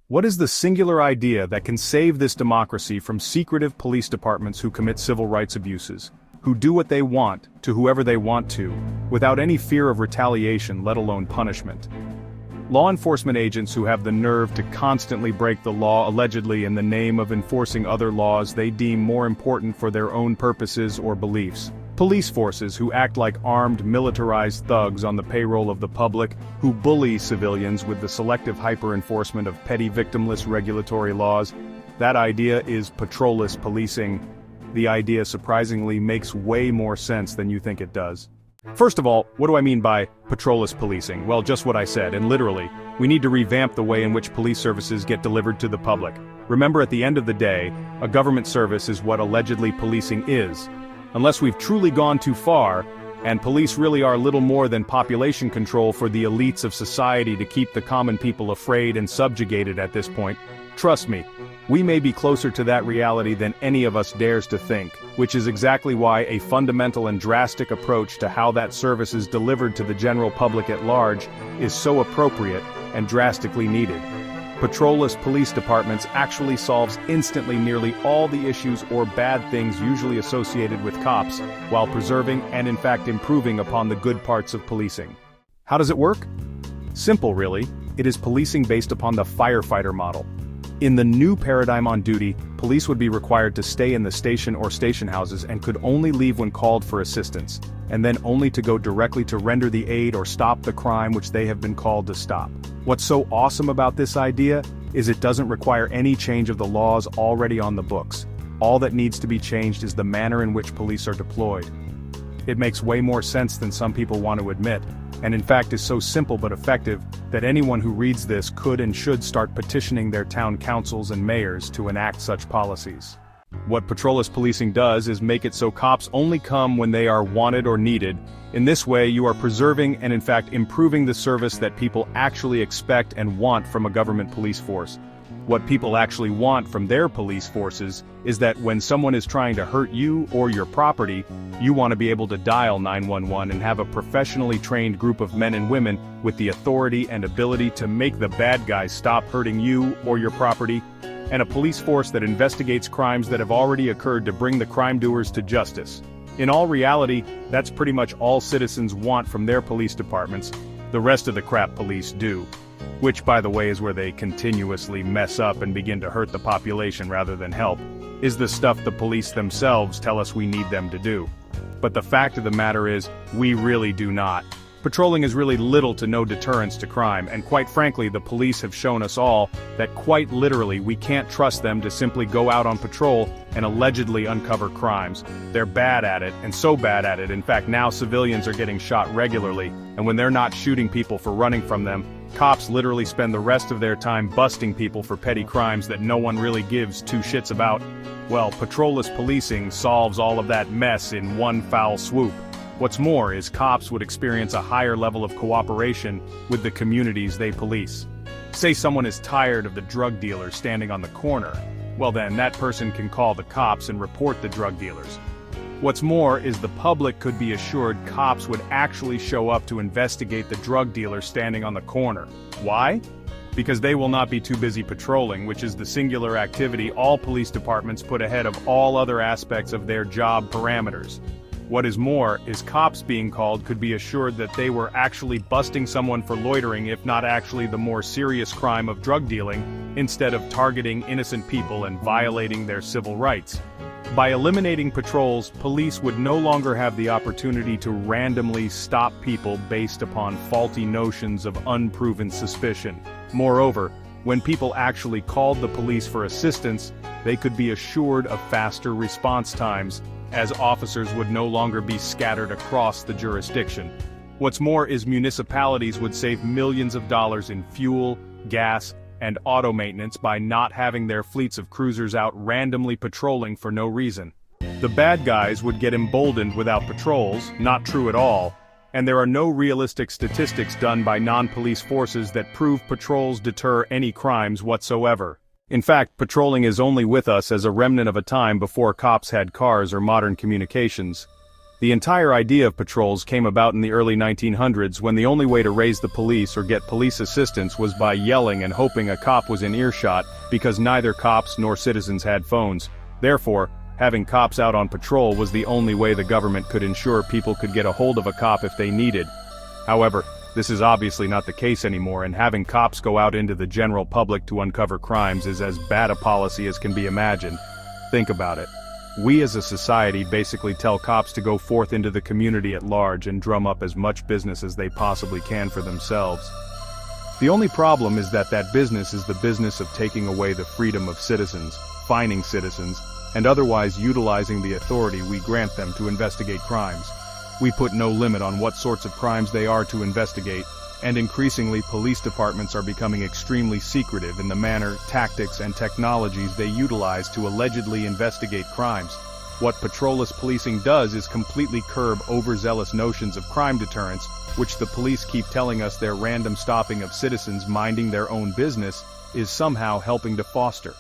What is the singular idea that can save this democracy from secretive police departments who commit civil rights abuses, who do what they want, to whoever they want to, without any fear of retaliation, let alone punishment? Law enforcement agents who have the nerve to constantly break the law allegedly in the name of enforcing other laws they deem more important for their own purposes or beliefs. Police forces who act like armed militarized thugs on the payroll of the public, who bully civilians with the selective hyper-enforcement of petty victimless regulatory laws. That idea is patrolless policing. The idea surprisingly makes way more sense than you think it does. First of all, what do I mean by patrolless policing? Well, just what I said, and literally, we need to revamp the way in which police services get delivered to the public. Remember, at the end of the day, a government service is what allegedly policing is. Unless we've truly gone too far, and police really are little more than population control for the elites of society to keep the common people afraid and subjugated at this point, trust me, we may be closer to that reality than any of us dares to think, which is exactly why a fundamental and drastic approach to how that service is delivered to the general public at large is so appropriate and drastically needed. Patrolless police departments actually solves instantly nearly all the issues or bad things usually associated with cops, while preserving and in fact improving upon the good parts of policing. How does it work? Simple really, it is policing based upon the firefighter model. In the new paradigm on duty, police would be required to stay in the station or station houses and could only leave when called for assistance, and then only to go directly to render the aid or stop the crime which they have been called to stop. What's so awesome about this idea is it doesn't require any change of the laws already on the books. All that needs to be changed is the manner in which police are deployed. It makes way more sense than some people want to admit, and in fact is so simple but effective that anyone who reads this could and should start petitioning their town councils and mayors to enact such policies. What patrolless policing does is make it so cops only come when they are wanted or needed. In this way, you are preserving and in fact improving the service that people actually expect and want from a government police force. What people actually want from their police forces is that when someone is trying to hurt you or your property, you want to be able to dial 911 and have a professionally trained group of men and women with the authority and ability to make the bad guys stop hurting you or your property, and a police force that investigates crimes that have already occurred to bring the crime doers to justice. In all reality, that's pretty much all citizens want from their police departments. The rest of the crap police do. Which, by the way, is where they continuously mess up and begin to hurt the population rather than help, is the stuff the police themselves tell us we need them to do. But the fact of the matter is, we really do not. Patrolling is really little to no deterrence to crime, and quite frankly, the police have shown us all that quite literally we can't trust them to simply go out on patrol and allegedly uncover crimes. They're bad at it, and so bad at it, in fact now civilians are getting shot regularly, and when they're not shooting people for running from them, cops literally spend the rest of their time busting people for petty crimes that no one really gives two shits about. Well, patrolless policing solves all of that mess in one foul swoop. What's more is cops would experience a higher level of cooperation with the communities they police. Say someone is tired of the drug dealer standing on the corner. Well then, that person can call the cops and report the drug dealers. What's more is the public could be assured cops would actually show up to investigate the drug dealer standing on the corner. Why? Because they will not be too busy patrolling, which is the singular activity all police departments put ahead of all other aspects of their job parameters. What is more is cops being called could be assured that they were actually busting someone for loitering, if not actually the more serious crime of drug dealing, instead of targeting innocent people and violating their civil rights. By eliminating patrols, police would no longer have the opportunity to randomly stop people based upon faulty notions of unproven suspicion. Moreover, when people actually called the police for assistance, they could be assured of faster response times, as officers would no longer be scattered across the jurisdiction. What's more is municipalities would save millions of dollars in fuel, gas, and auto maintenance by not having their fleets of cruisers out randomly patrolling for no reason. The bad guys would get emboldened without patrols, not true at all, and there are no realistic statistics done by non-police forces that prove patrols deter any crimes whatsoever. In fact, patrolling is only with us as a remnant of a time before cops had cars or modern communications. The entire idea of patrols came about in the early 1900s when the only way to raise the police or get police assistance was by yelling and hoping a cop was in earshot, because neither cops nor citizens had phones. Therefore, having cops out on patrol was the only way the government could ensure people could get a hold of a cop if they needed. However, this is obviously not the case anymore, and having cops go out into the general public to uncover crimes is as bad a policy as can be imagined. Think about it. We as a society basically tell cops to go forth into the community at large and drum up as much business as they possibly can for themselves. The only problem is that that business is the business of taking away the freedom of citizens, fining citizens, and otherwise utilizing the authority we grant them to investigate crimes. We put no limit on what sorts of crimes they are to investigate, and increasingly police departments are becoming extremely secretive in the manner, tactics, and technologies they utilize to allegedly investigate crimes. What patrolless policing does is completely curb overzealous notions of crime deterrence, which the police keep telling us their random stopping of citizens minding their own business is somehow helping to foster.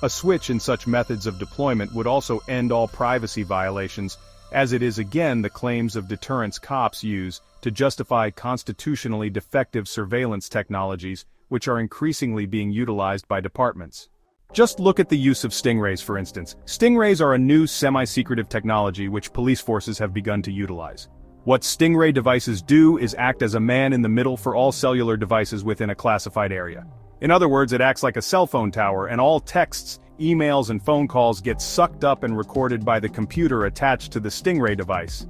A switch in such methods of deployment would also end all privacy violations, as it is again the claims of deterrence cops use to justify constitutionally defective surveillance technologies, which are increasingly being utilized by departments. Just look at the use of stingrays, for instance. Stingrays are a new semi-secretive technology which police forces have begun to utilize. What stingray devices do is act as a man in the middle for all cellular devices within a classified area. In other words, it acts like a cell phone tower, and all texts, emails, and phone calls get sucked up and recorded by the computer attached to the stingray device.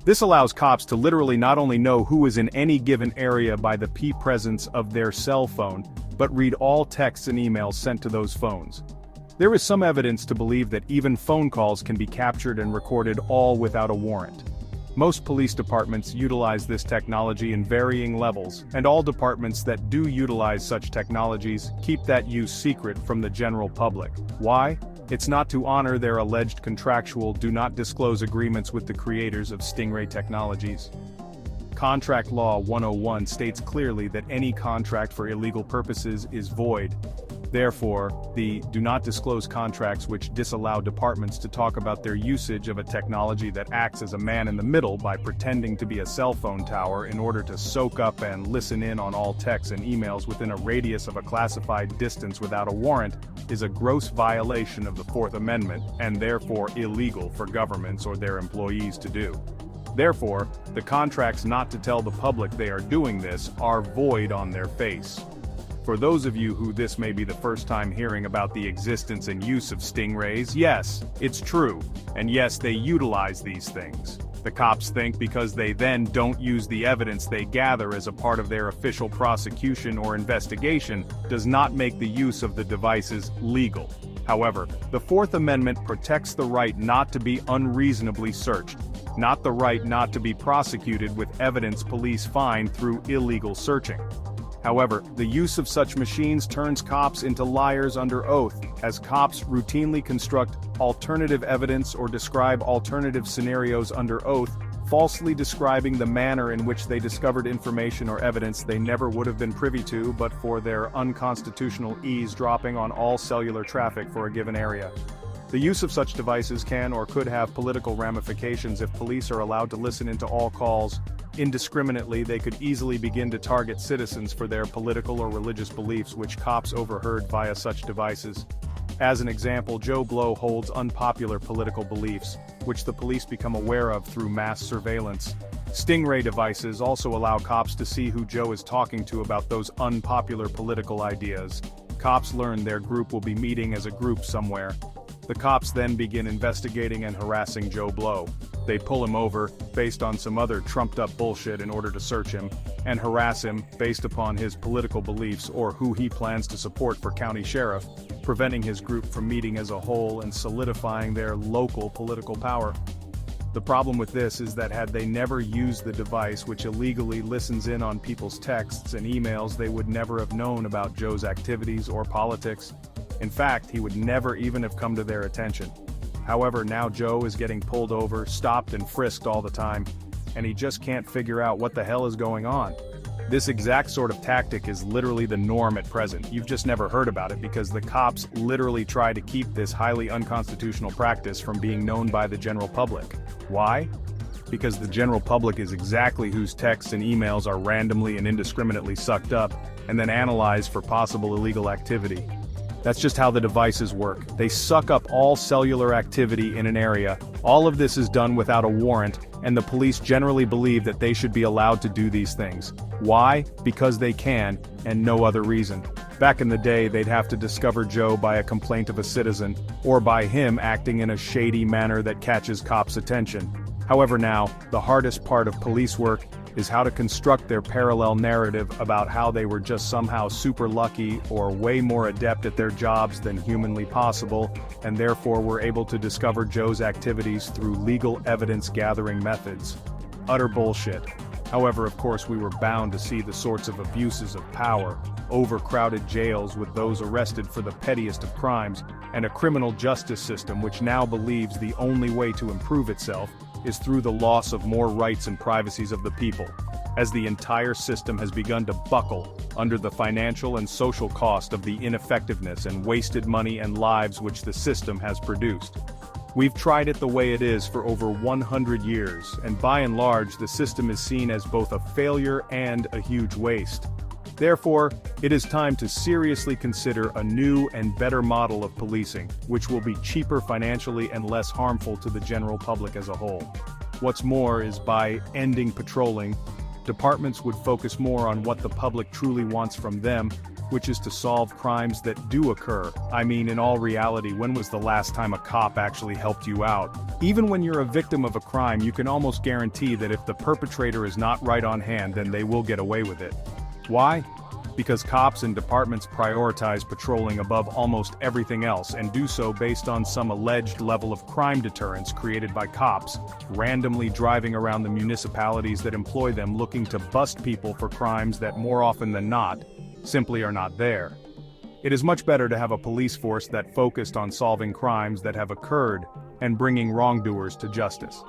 This allows cops to literally not only know who is in any given area by the presence of their cell phone, but read all texts and emails sent to those phones. There is some evidence to believe that even phone calls can be captured and recorded all without a warrant. Most police departments utilize this technology in varying levels, and all departments that do utilize such technologies keep that use secret from the general public. Why? It's not to honor their alleged contractual do not disclose agreements with the creators of stingray technologies. Contract Law 101 states clearly that any contract for illegal purposes is void. Therefore, the do not disclose contracts which disallow departments to talk about their usage of a technology that acts as a man in the middle by pretending to be a cell phone tower in order to soak up and listen in on all texts and emails within a radius of a classified distance without a warrant is a gross violation of the Fourth Amendment, and therefore illegal for governments or their employees to do. Therefore, the contracts not to tell the public they are doing this are void on their face. For those of you who this may be the first time hearing about the existence and use of stingrays, yes, it's true, and yes, they utilize these things. The cops think because they then don't use the evidence they gather as a part of their official prosecution or investigation does not make the use of the devices legal. However, the Fourth Amendment protects the right not to be unreasonably searched, not the right not to be prosecuted with evidence police find through illegal searching. However, the use of such machines turns cops into liars under oath, as cops routinely construct alternative evidence or describe alternative scenarios under oath, falsely describing the manner in which they discovered information or evidence they never would have been privy to but for their unconstitutional eavesdropping on all cellular traffic for a given area. The use of such devices can or could have political ramifications if police are allowed to listen into all calls. Indiscriminately, they could easily begin to target citizens for their political or religious beliefs which cops overheard via such devices. As an example, Joe Blow holds unpopular political beliefs, which the police become aware of through mass surveillance. Stingray devices also allow cops to see who Joe is talking to about those unpopular political ideas. Cops learn their group will be meeting as a group somewhere. The cops then begin investigating and harassing Joe Blow. They pull him over, based on some other trumped-up bullshit in order to search him, and harass him, based upon his political beliefs or who he plans to support for county sheriff, preventing his group from meeting as a whole and solidifying their local political power. The problem with this is that had they never used the device which illegally listens in on people's texts and emails, they would never have known about Joe's activities or politics. In fact, he would never even have come to their attention. However, now Joe is getting pulled over, stopped and frisked all the time, and he just can't figure out what the hell is going on. This exact sort of tactic is literally the norm at present. You've just never heard about it because the cops literally try to keep this highly unconstitutional practice from being known by the general public. Why? because the general public is exactly whose texts and emails are randomly and indiscriminately sucked up, and then analyzed for possible illegal activity. That's just how the devices work. They suck up all cellular activity in an area. All of this is done without a warrant, and the police generally believe that they should be allowed to do these things. Why? Because they can, and no other reason. Back in the day, they'd have to discover Joe by a complaint of a citizen, or by him acting in a shady manner that catches cops' attention. However now, the hardest part of police work is how to construct their parallel narrative about how they were just somehow super lucky or way more adept at their jobs than humanly possible, and therefore were able to discover Joe's activities through legal evidence-gathering methods. Utter bullshit. However, of course, we were bound to see the sorts of abuses of power, overcrowded jails with those arrested for the pettiest of crimes, and a criminal justice system which now believes the only way to improve itself is through the loss of more rights and privacies of the people, as the entire system has begun to buckle under the financial and social cost of the ineffectiveness and wasted money and lives which the system has produced. We've tried it the way it is for over 100 years, and by and large the system is seen as both a failure and a huge waste. Therefore, it is time to seriously consider a new and better model of policing, which will be cheaper financially and less harmful to the general public as a whole. What's more is by ending patrolling, departments would focus more on what the public truly wants from them, which is to solve crimes that do occur. I mean, in all reality, when was the last time a cop actually helped you out? Even when you're a victim of a crime, you can almost guarantee that if the perpetrator is not right on hand, then they will get away with it. Why? Because cops and departments prioritize patrolling above almost everything else and do so based on some alleged level of crime deterrence created by cops, randomly driving around the municipalities that employ them looking to bust people for crimes that more often than not, simply are not there. It is much better to have a police force that focused on solving crimes that have occurred and bringing wrongdoers to justice.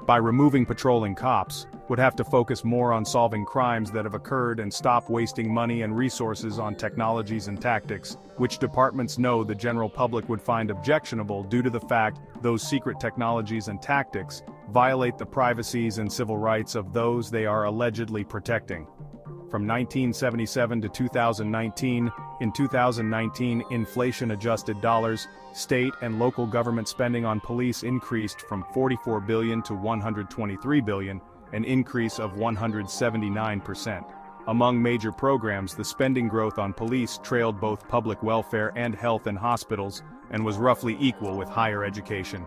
By removing patrolling cops, would have to focus more on solving crimes that have occurred and stop wasting money and resources on technologies and tactics, which departments know the general public would find objectionable due to the fact those secret technologies and tactics violate the privacies and civil rights of those they are allegedly protecting. From 1977 to 2019, in 2019, inflation-adjusted dollars, state and local government spending on police increased from $44 billion to $123 billion, an increase of 179%. Among major programs, the spending growth on police trailed both public welfare and health and hospitals, and was roughly equal with higher education.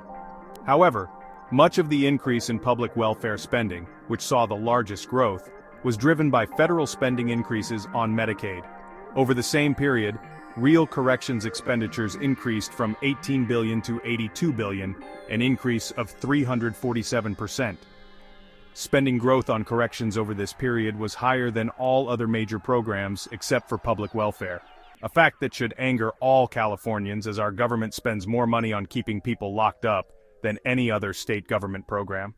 However, much of the increase in public welfare spending, which saw the largest growth, was driven by federal spending increases on Medicaid. Over the same period, real corrections expenditures increased from $18 billion to $82 billion, an increase of 347%. Spending growth on corrections over this period was higher than all other major programs except for public welfare. A fact that should anger all Californians, as our government spends more money on keeping people locked up than any other state government program.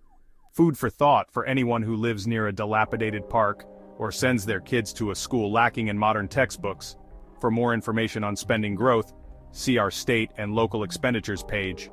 Food for thought for anyone who lives near a dilapidated park or sends their kids to a school lacking in modern textbooks. For more information on spending growth, see our state and local expenditures page.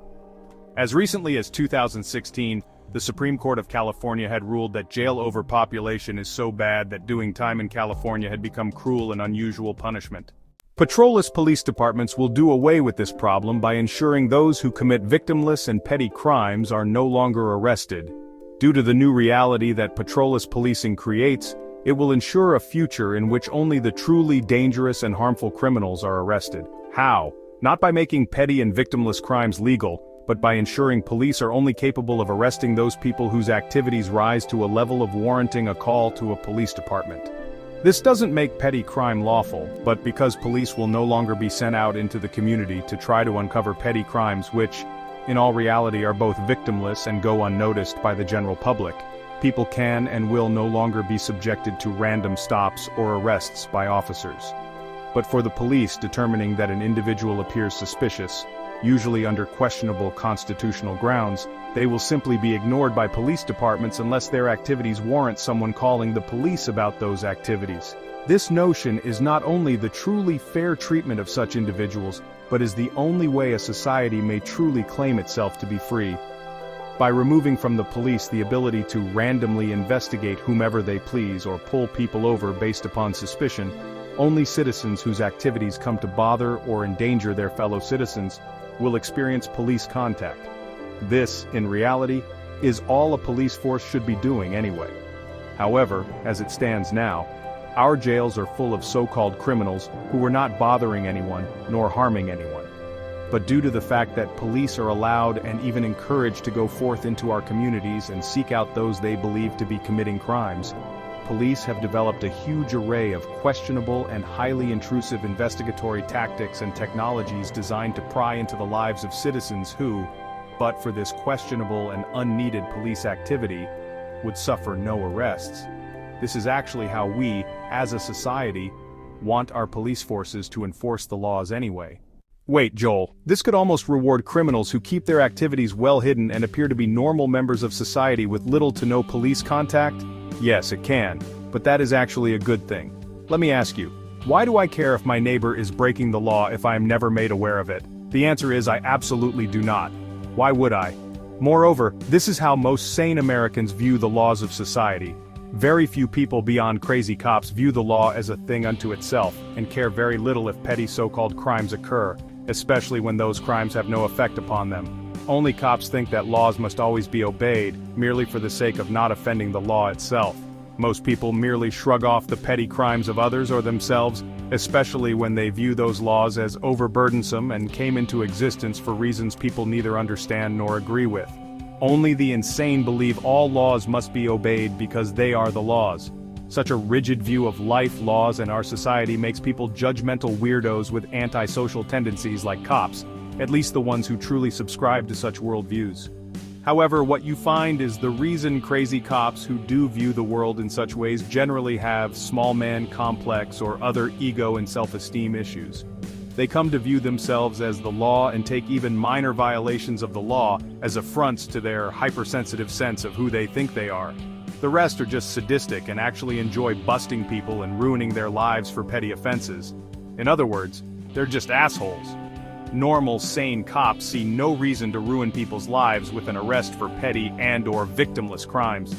As recently as 2016, the Supreme Court of California had ruled that jail overpopulation is so bad that doing time in California had become cruel and unusual punishment. Patrolless police departments will do away with this problem by ensuring those who commit victimless and petty crimes are no longer arrested. Due to the new reality that patrolless policing creates, it will ensure a future in which only the truly dangerous and harmful criminals are arrested. How? Not by making petty and victimless crimes legal, but by ensuring police are only capable of arresting those people whose activities rise to a level of warranting a call to a police department. This doesn't make petty crime lawful, but because police will no longer be sent out into the community to try to uncover petty crimes which, in all reality, are both victimless and go unnoticed by the general public, people can and will no longer be subjected to random stops or arrests by officers. But for the police determining that an individual appears suspicious, usually under questionable constitutional grounds, they will simply be ignored by police departments unless their activities warrant someone calling the police about those activities. This notion is not only the truly fair treatment of such individuals, but is the only way a society may truly claim itself to be free. By removing from the police the ability to randomly investigate whomever they please or pull people over based upon suspicion, only citizens whose activities come to bother or endanger their fellow citizens will experience police contact. This, in reality, is all a police force should be doing anyway. However, as it stands now, our jails are full of so-called criminals who were not bothering anyone nor harming anyone. But due to the fact that police are allowed and even encouraged to go forth into our communities and seek out those they believe to be committing crimes, police have developed a huge array of questionable and highly intrusive investigatory tactics and technologies designed to pry into the lives of citizens who, but for this questionable and unneeded police activity, would suffer no arrests. This is actually how we, as a society, want our police forces to enforce the laws anyway. Wait, Joel, this could almost reward criminals who keep their activities well hidden and appear to be normal members of society with little to no police contact? Yes, it can, but that is actually a good thing. Let me ask you, why do I care if my neighbor is breaking the law if I am never made aware of it? The answer is I absolutely do not. Why would I? Moreover, this is how most sane Americans view the laws of society. Very few people beyond crazy cops view the law as a thing unto itself, and care very little if petty so-called crimes occur, especially when those crimes have no effect upon them. Only cops think that laws must always be obeyed, merely for the sake of not offending the law itself. Most people merely shrug off the petty crimes of others or themselves, especially when they view those laws as overburdensome and came into existence for reasons people neither understand nor agree with. Only the insane believe all laws must be obeyed because they are the laws. Such a rigid view of life, laws, and our society makes people judgmental weirdos with antisocial tendencies like cops, at least the ones who truly subscribe to such worldviews. However, what you find is the reason crazy cops who do view the world in such ways generally have small man complex or other ego and self-esteem issues. They come to view themselves as the law and take even minor violations of the law as affronts to their hypersensitive sense of who they think they are. The rest are just sadistic and actually enjoy busting people and ruining their lives for petty offenses. In other words, they're just assholes. Normal, sane cops see no reason to ruin people's lives with an arrest for petty and/or victimless crimes.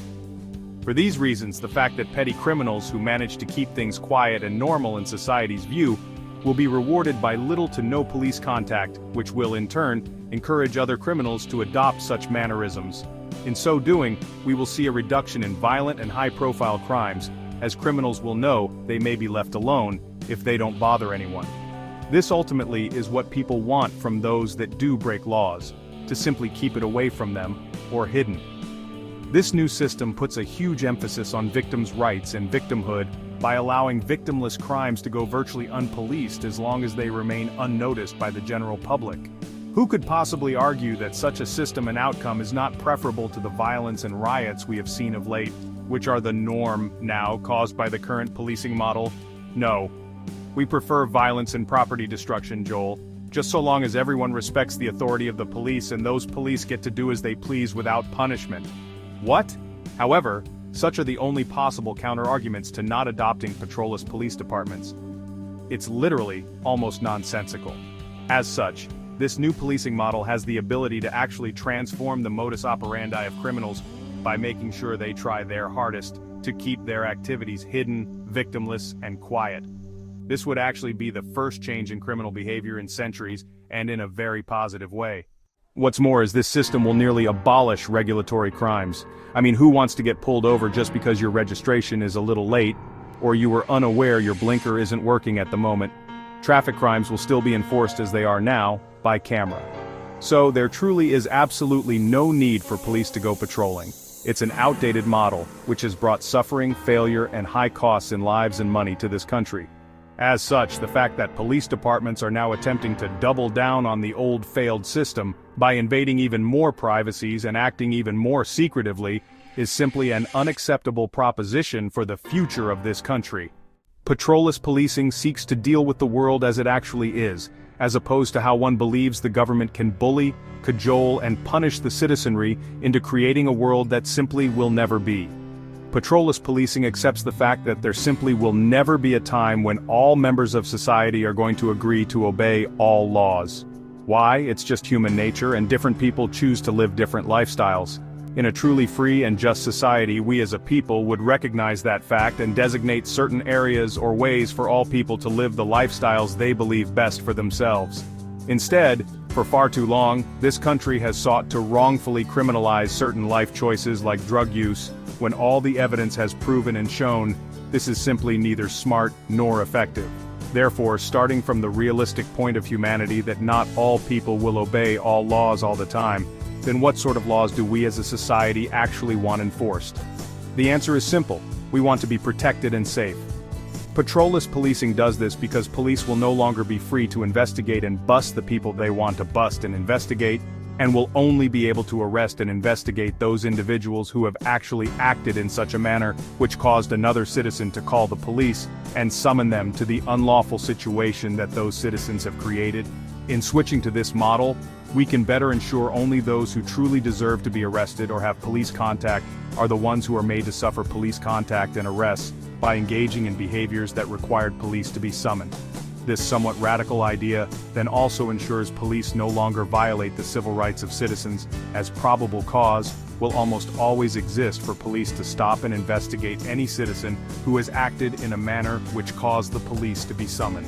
For these reasons, the fact that petty criminals who manage to keep things quiet and normal in society's view will be rewarded by little to no police contact, which will, in turn, encourage other criminals to adopt such mannerisms. In so doing, we will see a reduction in violent and high-profile crimes, as criminals will know they may be left alone if they don't bother anyone. This ultimately is what people want from those that do break laws, to simply keep it away from them, or hidden. This new system puts a huge emphasis on victims' rights and victimhood by allowing victimless crimes to go virtually unpoliced as long as they remain unnoticed by the general public. Who could possibly argue that such a system and outcome is not preferable to the violence and riots we have seen of late, which are the norm now caused by the current policing model? No. We prefer violence and property destruction, Joel, just so long as everyone respects the authority of the police and those police get to do as they please without punishment. What? However, such are the only possible counter-arguments to not adopting patrolless police departments. It's literally almost nonsensical. As such, this new policing model has the ability to actually transform the modus operandi of criminals by making sure they try their hardest to keep their activities hidden, victimless, and quiet. This would actually be the first change in criminal behavior in centuries, and in a very positive way. What's more is this system will nearly abolish regulatory crimes. I mean, who wants to get pulled over just because your registration is a little late, or you were unaware your blinker isn't working at the moment? Traffic crimes will still be enforced as they are now, by camera. So there truly is absolutely no need for police to go patrolling. It's an outdated model, which has brought suffering, failure, and high costs in lives and money to this country. As such, the fact that police departments are now attempting to double down on the old failed system by invading even more privacies and acting even more secretively is simply an unacceptable proposition for the future of this country. Patrolless policing seeks to deal with the world as it actually is, as opposed to how one believes the government can bully, cajole, and punish the citizenry into creating a world that simply will never be. Patrolless policing accepts the fact that there simply will never be a time when all members of society are going to agree to obey all laws. Why? It's just human nature, and different people choose to live different lifestyles. In a truly free and just society, we as a people would recognize that fact and designate certain areas or ways for all people to live the lifestyles they believe best for themselves. Instead, for far too long, this country has sought to wrongfully criminalize certain life choices like drug use, when all the evidence has proven and shown this is simply neither smart nor effective. Therefore, starting from the realistic point of humanity that not all people will obey all laws all the time, then what sort of laws do we as a society actually want enforced? The answer is simple: we want to be protected and safe. Patrolless policing does this because police will no longer be free to investigate and bust the people they want to bust and investigate, and will only be able to arrest and investigate those individuals who have actually acted in such a manner which caused another citizen to call the police and summon them to the unlawful situation that those citizens have created. In switching to this model, we can better ensure only those who truly deserve to be arrested or have police contact are the ones who are made to suffer police contact and arrests by engaging in behaviors that required police to be summoned. This somewhat radical idea then also ensures police no longer violate the civil rights of citizens, as probable cause will almost always exist for police to stop and investigate any citizen who has acted in a manner which caused the police to be summoned.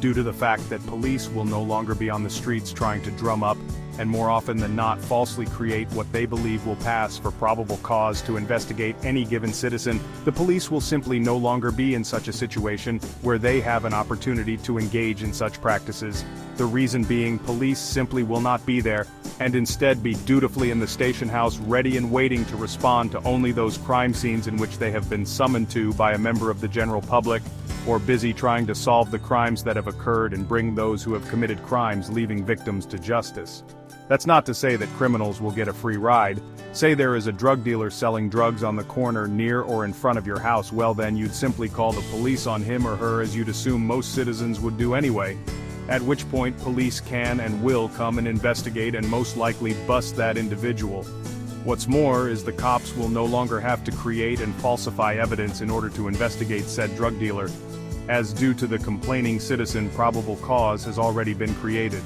Due to the fact that police will no longer be on the streets trying to drum up, and more often than not falsely create what they believe will pass for probable cause to investigate any given citizen, the police will simply no longer be in such a situation where they have an opportunity to engage in such practices. The reason being, police simply will not be there, and instead be dutifully in the station house ready and waiting to respond to only those crime scenes in which they have been summoned to by a member of the general public, or busy trying to solve the crimes that have occurred and bring those who have committed crimes leaving victims to justice. That's not to say that criminals will get a free ride. Say there is a drug dealer selling drugs on the corner near or in front of your house, well then you'd simply call the police on him or her as you'd assume most citizens would do anyway. At which point police can and will come and investigate and most likely bust that individual. What's more is the cops will no longer have to create and falsify evidence in order to investigate said drug dealer, as due to the complaining citizen probable cause has already been created.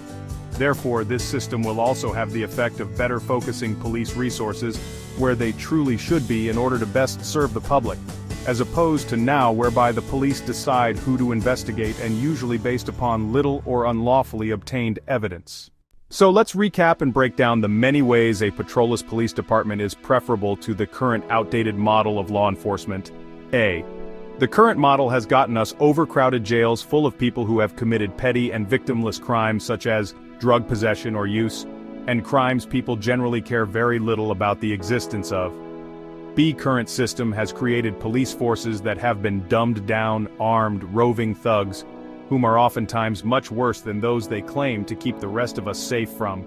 Therefore, this system will also have the effect of better focusing police resources where they truly should be in order to best serve the public, as opposed to now whereby the police decide who to investigate and usually based upon little or unlawfully obtained evidence. So let's recap and break down the many ways a patrolless police department is preferable to the current outdated model of law enforcement. A. The current model has gotten us overcrowded jails full of people who have committed petty and victimless crimes such as drug possession or use, and crimes people generally care very little about the existence of. B. Current system has created police forces that have been dumbed down, armed, roving thugs, whom are oftentimes much worse than those they claim to keep the rest of us safe from.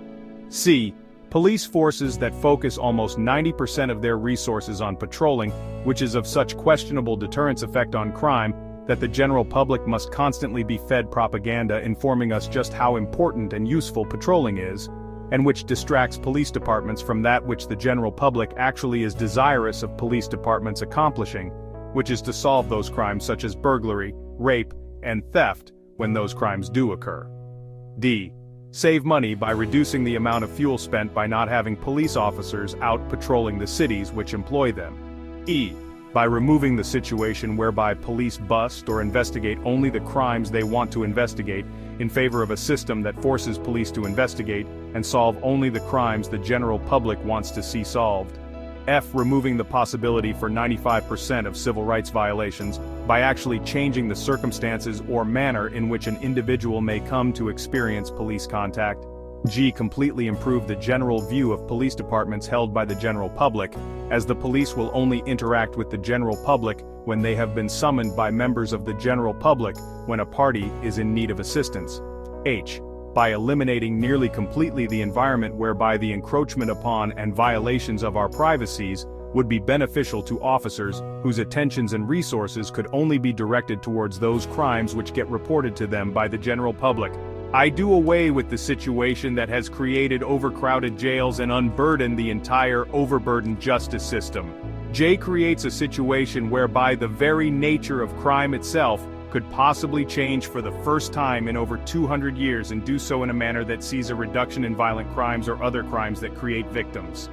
C. Police forces that focus almost 90% of their resources on patrolling, which is of such questionable deterrence effect on crime, that the general public must constantly be fed propaganda informing us just how important and useful patrolling is, and which distracts police departments from that which the general public actually is desirous of police departments accomplishing, which is to solve those crimes such as burglary, rape, and theft when those crimes do occur. D. Save money by reducing the amount of fuel spent by not having police officers out patrolling the cities which employ them. E. By removing the situation whereby police bust or investigate only the crimes they want to investigate, in favor of a system that forces police to investigate and solve only the crimes the general public wants to see solved. F. Removing the possibility for 95% of civil rights violations by actually changing the circumstances or manner in which an individual may come to experience police contact. G. Completely improve the general view of police departments held by the general public, as the police will only interact with the general public when they have been summoned by members of the general public when a party is in need of assistance. H. By eliminating nearly completely the environment whereby the encroachment upon and violations of our privacies would be beneficial to officers whose attentions and resources could only be directed towards those crimes which get reported to them by the general public. I do away with the situation that has created overcrowded jails and unburdened the entire overburdened justice system. J creates a situation whereby the very nature of crime itself could possibly change for the first time in over 200 years and do so in a manner that sees a reduction in violent crimes or other crimes that create victims.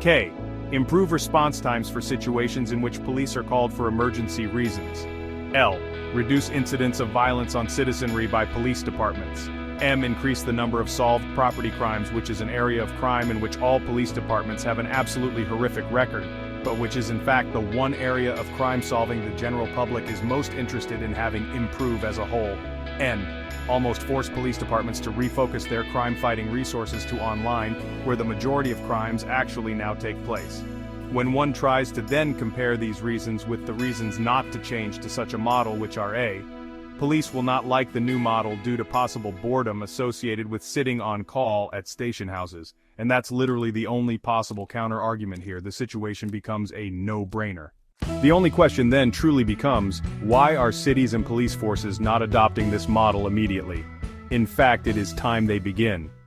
K. Improve response times for situations in which police are called for emergency reasons. L. Reduce incidents of violence on citizenry by police departments. M. Increase the number of solved property crimes, which is an area of crime in which all police departments have an absolutely horrific record, but which is in fact the one area of crime solving the general public is most interested in having improve as a whole. N. Almost force police departments to refocus their crime-fighting resources to online, where the majority of crimes actually now take place. When one tries to then compare these reasons with the reasons not to change to such a model, which are A. Police will not like the new model due to possible boredom associated with sitting on call at station houses, and that's literally the only possible counter-argument here. The situation becomes a no-brainer. The only question then truly becomes, why are cities and police forces not adopting this model immediately? In fact, it is time they begin.